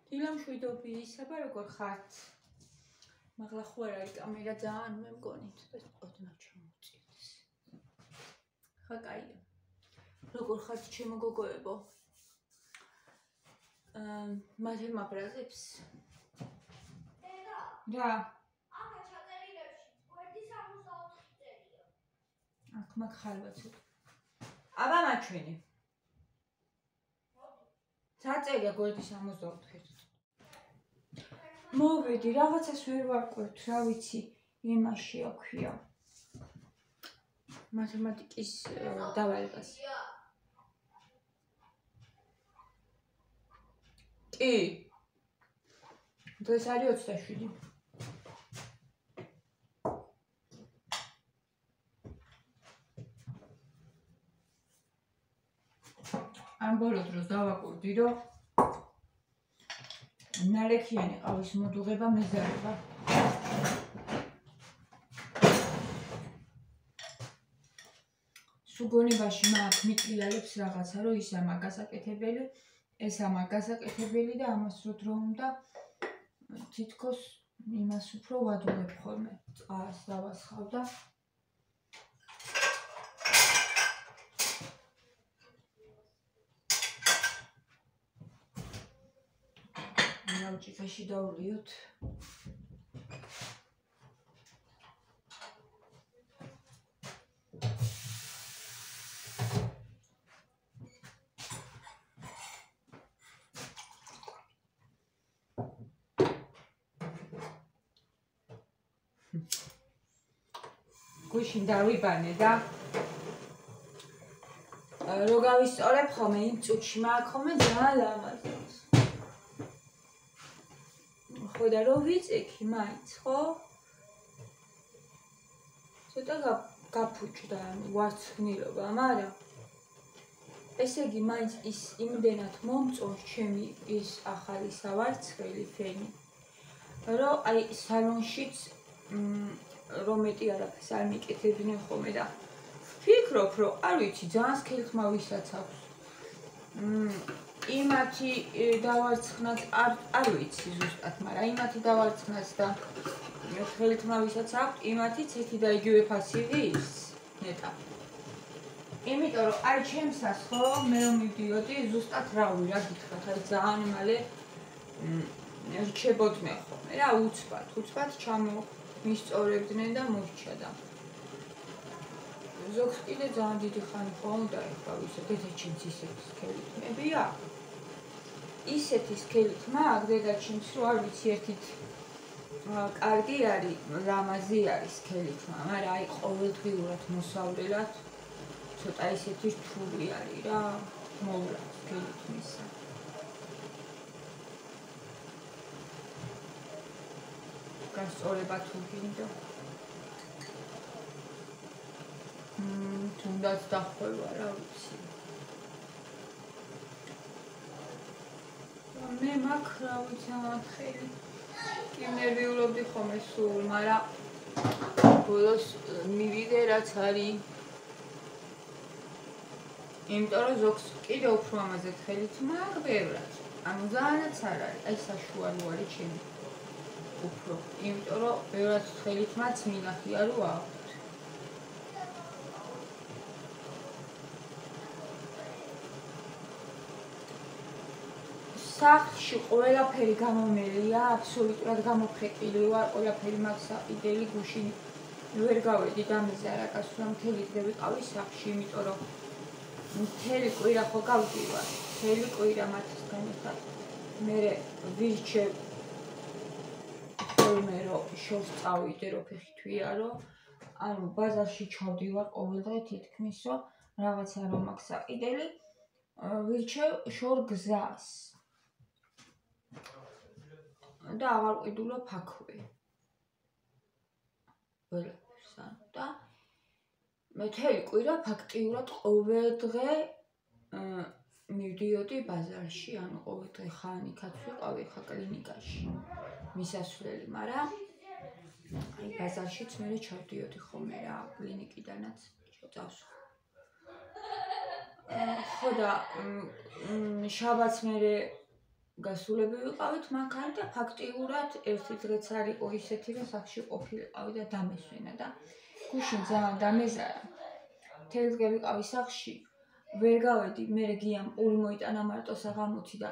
დილამშვიდობი ისაბა როგორ ხართ? მაგრამ ხო არ არის კამერა ძალიან მე მგონი ეს ოდნავ ჩამოვწიდეს. ხა კაია. როგორ ხართ ჩემო გოგოებო? მათემა ბრაზებს? რა? ახლა ჩაწერილებში გვერდი 64 წერია. აქ მაგ ხალვა ცოტა. აბა მაჩვენი. საწერია გვერდი 64. მოვედი, რაღაცას ვერ ვარკვევთ, რა ვიცი, იმაში აქვია. მათემატიკის დავალებას. კი. დღეს არის 27. ამ ბოლო დროს დავაკვირდი, რომ ნალექიანი ყავის მოდუღება მეზარება. სუგონებაში მაქვს მიკრიალებს რაღაცა, რომ ის ამაა გასაკეთებელი, ეს ამაა გასაკეთებელი და ამას რო უნდა თითქოს იმას უფრო ვადუღებ ხოლმე. წყალს დავასხავ და ჭიქაში დავლიოთ. გუშინ დავიბანე და რო გავისწორებ ხოლმე იმ წუთში მაქვს ხოლმე ძალიან ლამაზობს. ხო და რო ვიწექი მაინც, ხო? ცოტა გაფუჭდა ვარცხნილობა, მაგრამ ესე იგი მაინც ის იმდენად მომწონს ჩემი ის ახალი სავარცხელი ფენი, რომ აი სალონშიც რომ მეტი არაფერს არ მიკეთებდნენ ხოლმე და ვფიქრობ, რომ არ ვიცი, ძალიან სქელთმავისაც აქვს. იმათი დავარცხნაც არ ვიცი ზუსტად, მაგრამ იმათი დავარცხნაც და სქელთმავისაც აქვს, იმათიც ერთი და იგივე ფასივი ის ნეტა. იმიტომ რომ აი ჩემსას ხო მე რომ მივდიოდი ზუსტად რავი რა გითხრათ, აი ძალიან მალე რჩებოდნენ ხოლმე რა უცბად ჩამომისწორებდნენ და მორჩა და ზოგს კიდე ძალიან დიდი ხანი ხომ დაიხვა ისე დედაჩემს ისეთი სქელითმებია. ისეთი სქელითმა აქ დედაჩემს რო არ ვიცი ერთით კარგი არის, ლამაზი არის სქელითმა, მაგრამ აი ყოველდღიურად მოსავლელად ცოტა ისეთი რთული არის რა, მოვლა სქელითმისა. გასწორება თუ გინდა. თუნდაც დახვევა რა ვიცი. მე მაქვს რა ვიცი ამათხელი. კი ნერვიულობდი ხოლმე სულ, მაგრამ ბოლოს მივიდე რაც არის. იმიტომ რომ ზოგს კიდე უფრო ამაზე ხელით მაქვს ბევრად. ანუ ძალიანაც არ არის, აი საშუალო არის ჩემი. უფრო. იმიტომ რომ ბევრად ხელით მაც მინახია რომ აქვს. სახლში ყველაფერი გამომელია, აბსოლუტურად გამოფრეტილი ვარ, ყველაფერი მაქვს საყიდელი, გუშინ ვერ გავედი დამიზარაკას, რომ მთელი დღე ვიყავი სახლში, იმიტომ რომ მთელი კვირა ხო გავდივარ, მთელი კვირა მათის გამოსა. მე ვირჩევ ხოლმე რომ შორს წავიდე, რომ ფეხი თვიარო, ანუ ბაზარში ჩავდივარ ყოველდღე თითქმის, რომ რაღაცა რომ მაქვს საყიდელი, ვირჩევ შორ გზას. და აღარ ვყიდულობ აქვე. ყველაფერს და მთელი კვირა ფაქტიურად ყოველ დღე მივდიოდი ბაზარში, ანუ ყოველ დღე ხან იქაც ვიყავი ხა კლინიკაში მისასვლელი, მაგრამ აი ბაზარშიც მე ჩავდიოდი ხოლმე რა, კლინიკიდანაც წავსვი. ხო და შაბათს მე გასულები ვიყავით მანქანით და ფაქტიურად ერთი დღეც არ იყო ისეთი, რომ სახში ყოფილიყავი და დამესვენა და გუშინ ძალიან დამეზარა. მთელი დღე ვიყავი სახში, ვერ გავედი, მერე გიამ პური მოიტანა მარტო საღამოთი და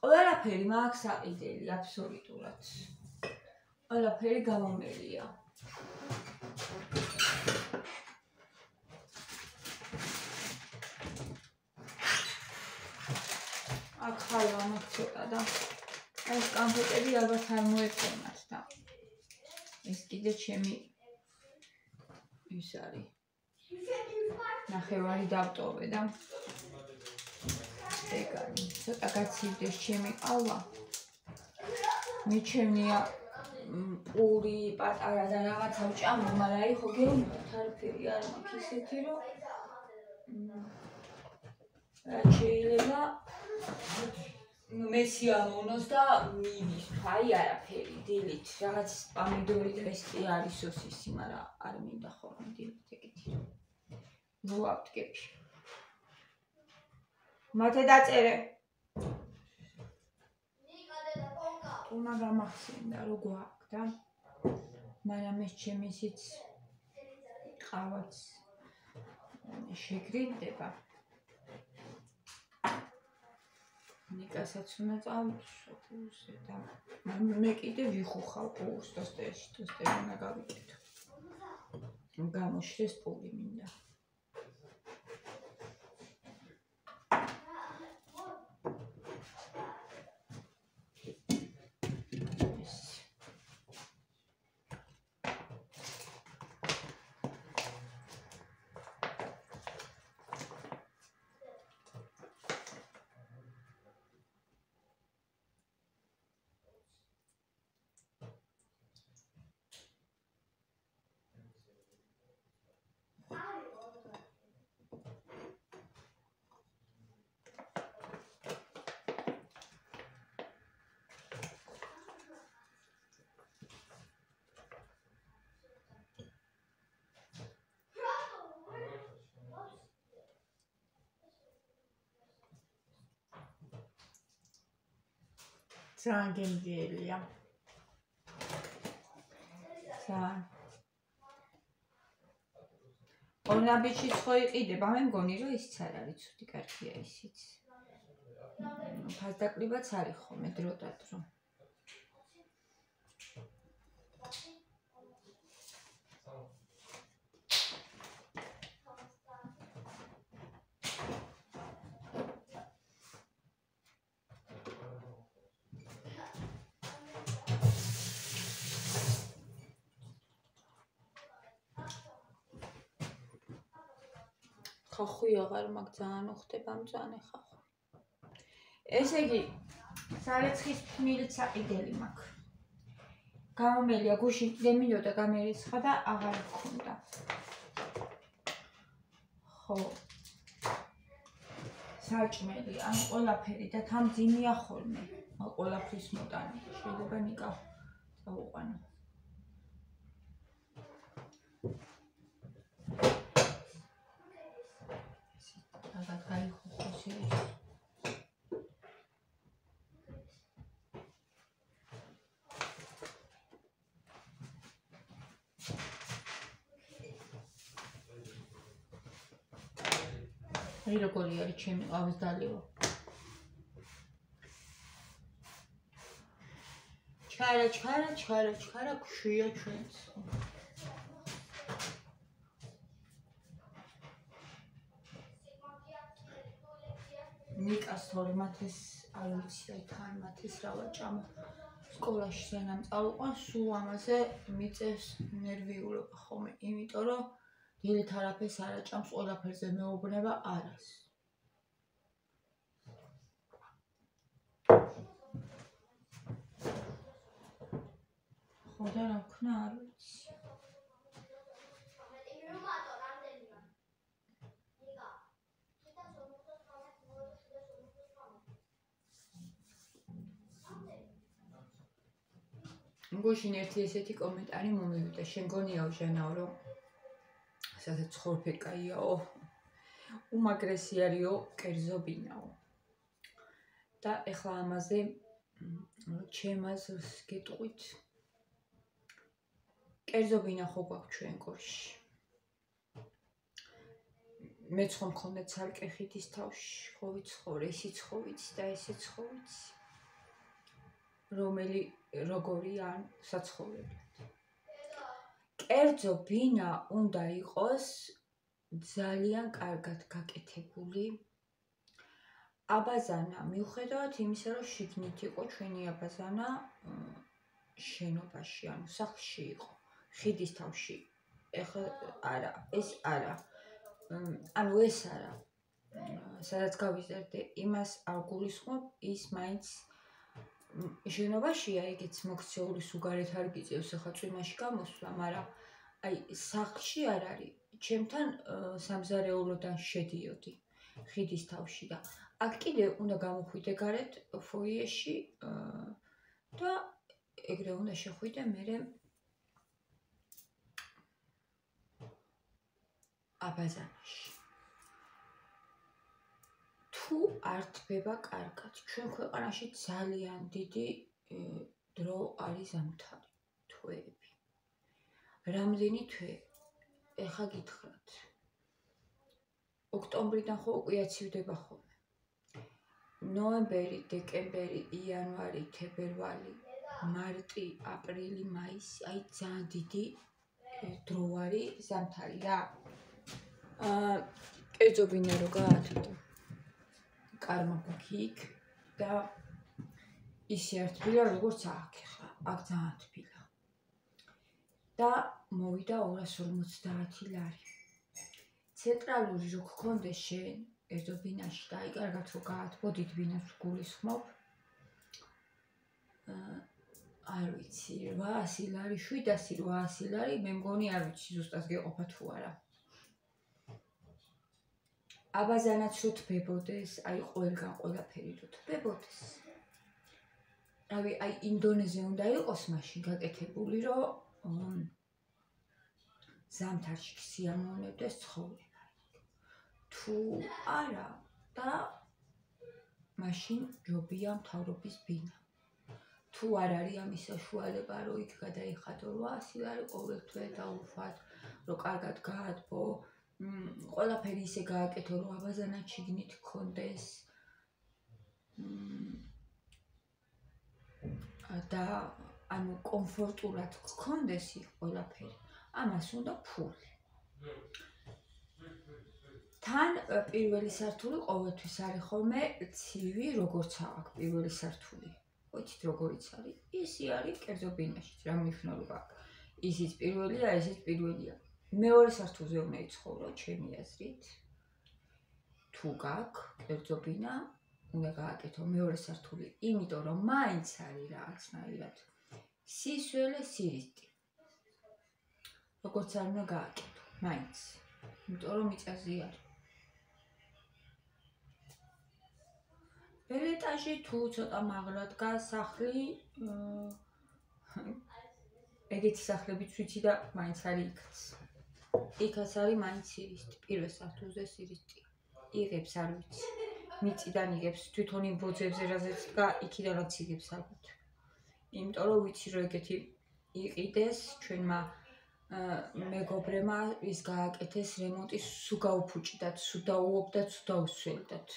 ყველაფერი მაქვს აყიდელი აბსოლუტურად. ყველაფერი გამომელია. აქ ხალვა მაქვს ცოტა და ეს კამფეტები ალბათ არ მოეწონათ და ეს კიდე ჩემი ის არის. ნახევარი დავტოვე და ეგარი ცოტა გაცივდეს ჩემი ყავა. მიჩემია პური პატარა და რაღაცა ვჭამო, მაგრამ აი ხო გეუბნებათ არაფერი არ მაქვს ისეთი რომ რაც შეიძლება მე სიამოვნოს და მივის აი არაფერი დილით რაღაც პომიდორი ტესტი არის სოსისი, მაგრამ არ მინდა ხოლმე დილით ეგეთი რო ავდგები. მათე დაწერე. უნდა გამახსენდა რო გვაქვს და მაგრამ ეს ჩემი ისიც ყავაც შეგრინდება. ნიკასაც უნდა წავისვო კურსზე და მე კიდე ვიხუხავ კურსს ტოსტერი უნდა გავიკეთო. გამოშრეს პური მინდა. ძალიან გემრიელია. ძალიან. ორნაბიჩიც ხო იყიდება, მე მგონი რომ ისიც არ არის ცუდი, კარგია ისიც. ფასდაკლებაც არის ხოლმე დრო და დრო. ხახვი აღარ მაქვს ძალიან უხდება მწვანე ხახვი. ესე იგი სარეცხის ფნილიც აყიდელი მაქვს. გამომელია გუშინ კიდე მინდოდა გამერიცხა და აღარ მქონდა. ხო. საჭმელი, ანუ ყველაფერი და თამძიმია ხოლმე. ყველაფრის მოტანი. შეიძლება ნიკა წავუყვანო. აი როგორი არის ჩემი ყავის დალევა. ჩქარა ქვია ჩვენც. ნიკას თორე მათეს არ ვიცი და თან მათეს რა ვაჭამო. სკოლაში სანამ წავიყვან, სულ ამაზე მიწევს ნერვიულობა ხოლმე, იმიტომ რომ დილით არაფერს არ აჭამს, ყველაფერზე მეუბნება არას. ხო და რა ვქნა არ ვიცი. გუშინ ერთი ესეთი კომენტარი მომივიდა, შენ გონიაო ჟანაო რომ სადაც ხორფე კაიაო უმაგრესი არისო კერძობინაო. და ეხლა ამაზე ჩემ აზრს გეტყვით. კერძო ბინა ხო გვაქვს ჩვენ კოშკში. მეც ხომ მქონდა ცალკე ხიდის თავში, ხო ვიცხოვ, ესიც ხო ვიცი და ესეც ხო ვიცი. როგორი ან საცხოვრებლად. კერძო ბინა უნდა იყოს ძალიან კარგად გაკეთებული. აბაზანა მიუხედავად იმისა, რომ შიგნით იყო ჩვენი აბაზანა შენობაში, ანუ სახლში იყო, ხიდის თავში. ეხლა არა, ეს არა. ანუ ეს არა. სადაც გავიზარდე, იმას არ გულისხმობ, ის მაინც შენობაშია, ეგეც მოქცეული სუგარეთ არ გიწევს ახლა წვიმაში გამოსვლა, მაგრამ აი სახლში არ არის. ჩემთან სამზარეულოდან შედიოდი ხიდის თავში და აქ კიდე უნდა გამოხვიდე გარეთ ფოიეში და ეგრე უნდა შეხვიდე მერე აბაზანაში. თუ არ თბება კარგად, ჩვენ ქვეყანაში ძალიან დიდი დრო არის ზამთარი, თვეები. რამდენი თვე? ეხა გითხრათ. ოქტომბრიდან ხო უკვე აცივდება ხოლმე. ნოემბერი, დეკემბერი, იანვარი, თებერვალი, მარტი, აპრილი, მაისი, აი ძალიან დიდი დრო არის ზამთარი რა. კერძო ბინა რო გაათბო. კარმა გიქ და ისე არ თბილა როგორც აქ ხა. აქ ძალიან თბილა. და მოვიდა 250 ლარი. ცენტრალური რო გქონდეს შენ კერძო ბინაში და აი კარგად რო გაათბო დიდ ბინას გულისხმობ. არ ვიცი 800 ლარი, 700-800 ლარი, მე მგონი არ ვიცი ზუსტად გეყოფა თუ არა. აბაზანაც რო თბებოდეს, აი ყველგან ყველაფერი რო თბებოდეს. რავი, აი ინდონეზე უნდა იყოს მაშინ გაკეთებული, რომ ზამთარში სიამოვნებდეს ცხოვრება. თუ არა და მაშინ ჯობია მთავრობის ბინა. თუ არ არის ამის საშუალება, რომ იქ გადაიხადო 800 ლარი ყოველ თვე დაუხვად, რომ კარგად გაათბო, ყველაფერი ისე გააკეთო, რომ აბაზანა შიგნით გქონდეს. და ანუ კომფორტულად გქონდეს იქ ყველაფერი. ამას უნდა ფული. თან პირველი სართული ყოველთვის არის ხოლმე ცივი, როგორც აქ პირველი სართული. ვიცით როგორიც არის? ისი არის კერძო ბინაშიც, რა მნიშვნელობა აქვს. ისიც პირველია, ესეც პირველია. მეორე სართულზე უნდა იცხოვრო, ჩემი აზრით. თუ გაქვს კერძო ბინა, უნდა გააკეთო მეორე სართული, იმიტომ რომ მაინც არის რაღაცნაირად სისველე, სირისტი. როგორც არ უნდა გააკეთო, მაინც. იმიტომ რომ მიწაზე არის. პირველ ეტაჟი თუ ცოტა მაღლა დგას სახლი, ეგეთი სახლებიც ვიცი და მაინც არის იქაც. იქაც არის მაინც სირისტი, პირველ სართულზე სირისტი. იღებს არ ვიცი. მიწიდან იღებს თვითონ იმ ბოძებზე რაზეც დგა, იქიდანაც იღებს ალბათ. იმიტომ რომ ვიცი რომ ეგეთი იყიდეს ჩვენმა მეგობრებმა ის გააკეთეს რემონტი, სუ გაუფუჭდათ, სუ დაუობდათ, სუ დაუსველდათ.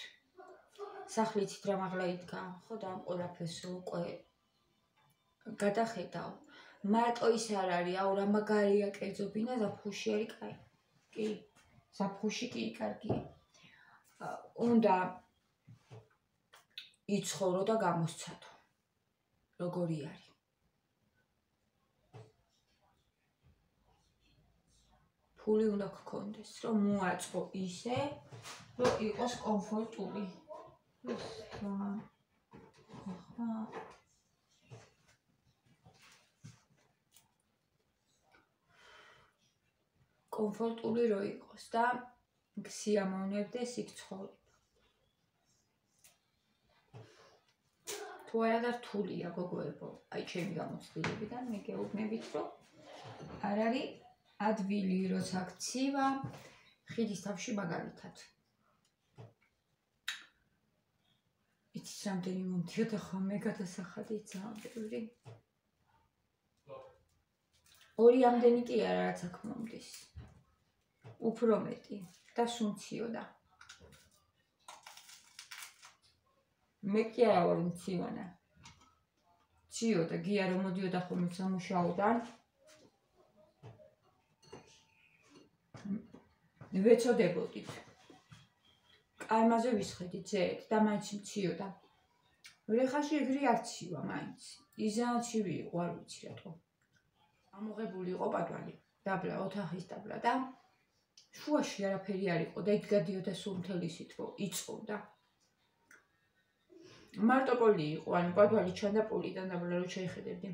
სახლი იცით რა მაღლა იდგა, ხო და ამ ყველაფერს უკვე გადახედავ. მარტო ის არ არის, აუ რა მაგარია კერძო ბინა, ზაფხულში არის კაი. კი, ზაფხულში კი კარგია. უნდა იცხოვრო და გამოსცადო. როგორი არის? ფული უნდა გქონდეს, რომ მოაწყო ისე, რომ იყოს კომფორტული. კომფორტული რო იყოს და სიამოვნებდეს იქ ცხოვრება. თუ არა და რთულია გოგოებო, აი ჩემი გამოცდილებიდან მე გეუბნებით, რომ არ არის ადვილი, როცა გცივა ხიდის თავში მაგალითად. იცის რამდენი მომდიოდა ხოლმე გადასახადი ძალიან ბევრი. 2 ამდენი კი არა რაც აქ მომდის. უფრო მეტი და სულ მციოდა. მე კი არა ვარ მცივანა. მციოდა, გია რომ მოდიოდა ხოლმე სამუშაოდან. ვეცოდებოდით. კარმაზე ვისხედით ზედ და მაინც მციოდა. ვრეხაში ეგრე არ ცივა მაინც. ის ძალიან ცივი იყო, არ ვიცი რატო. ამოღებული იყო პატვალი, დაბლა, ოთახის დაბლა და შუაში არაფერი არ იყო და იქ გადიოდა სულ მთელი სიტყვა, იწოვდა. მარტო პოლი იყო, ანუ პატვალი ჩანდა პოლიდან დაბლა რო შეიხედებდი.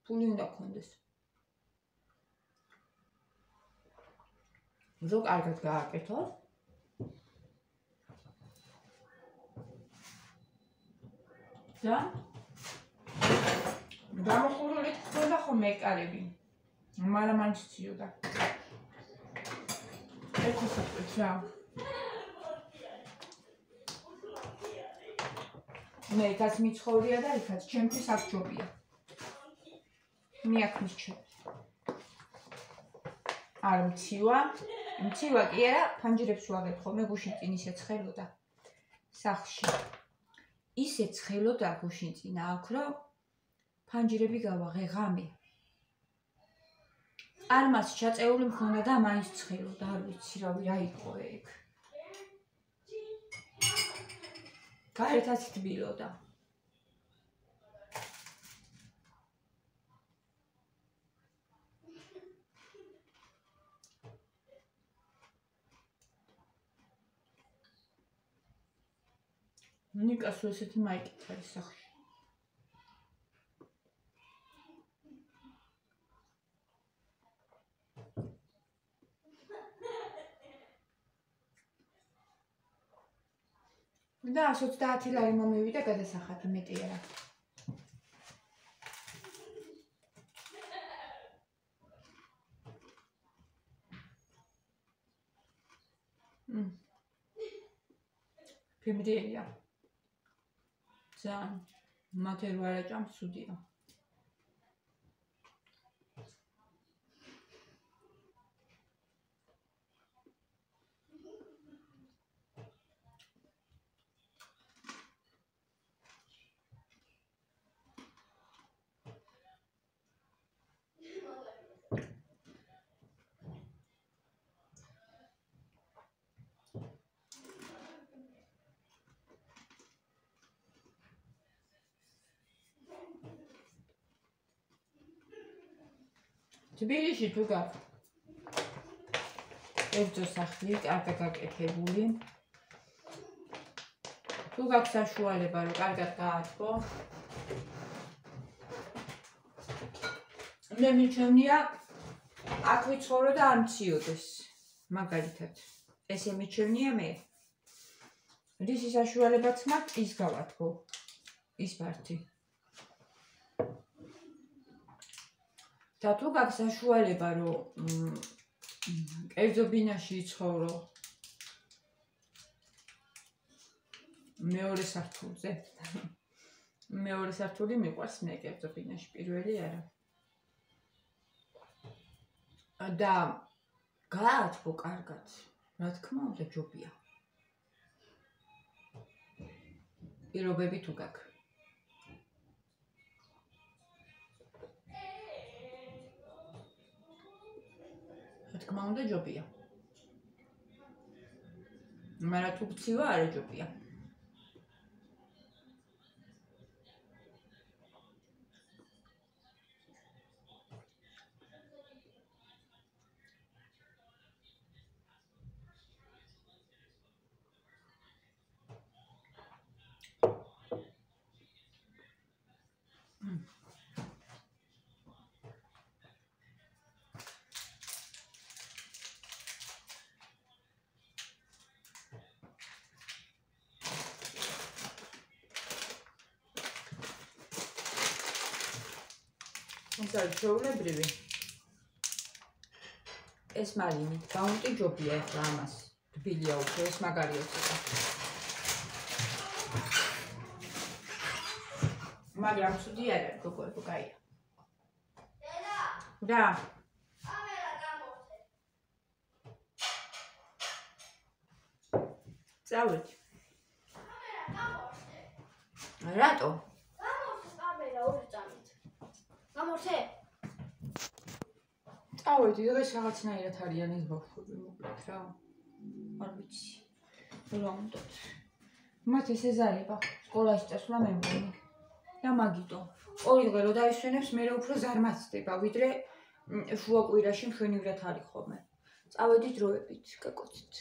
ფული უნდა გქონდეს. რო კარგად გააკეთო. და გამოხურული ხდება ხოლმე ეკარები. მაგრამ მაინც ციოდა. ეკოსაპეც რა. მე იქაც მიცხოვრია და იქაც ჩემთვის აქ ჯობია. მე აქ მისჩვენ. არ მცივა კი არა, ფანჯრებს ვაგებ ხოლმე გუშინ წინ ისე ცხელოდა სახლში. ისე ცხელოდა გუშინ წინ აქ, რომ ფანჯრები გავაღე ღამე. არმას ჩაწეული მქონდა და მაინც ცხელოდა, არ ვიცი რა იყო ეგ. გარეთაც თბილოდა. ნიკას ესეთი მაიკით არის სახში. და 130 ლარი მომივიდა გადასახადი, მეტი არა. ფიმრია. ძალიან მათე რო არაჭამს სუდია. თბილისში თუ გაქვს ერთო სახლი, კარგად გაკეთებული. თუ გაქვს საშუალება, რომ კარგად გაათბო. მე მიჩვენია აქ ვიცხოვრო და არ მციოდეს. მაგალითად, ესე მიჩვენია მე. რისი საშუალებაც მაქვს, ის გავათბო. ის პარტი. და თუ გაქვს საშუალება, რომ კერძო ბინაში იცხოვრო მეორე სართულზე. მეორე სართული მიყვარს მე კერძო ბინაში, პირველი არა. და გაათბო კარგად, რა თქმა უნდა ჯობია. პირობები თუ გაქვს. თქმა უნდა ჯობია. მაგრამ თუ გცივა არა ჯობია. ეს არის ჩვეულებრივი. ეს მარინი. გაუნტი ჯობია ახლა ამას. თბილია უფრო, ეს მაგარია ცოტა. მაგრამ ცუდი არ არის, გოგო, კაია. დედა, რა? კამერა გამორთე. წავედი. კამერა გამორთე. რატო? გამორთე კამერა ორი წამით. გამორთე. წავედი, დღეს რაღაცნაირად არიან ეს ბავშვები მოკლედ რა. არ ვიცი. რა უნდათ. მათ ესე ზარება, სკოლაში წასვლა მე მგონი. და მაგიტო. ორი დღე რო დაისვენებს, მე უფრო ზარმაცდება, ვიდრე შუა კვირაში მშვენივრად არის ხოლმე. წავედი დროებით, გაკოცით.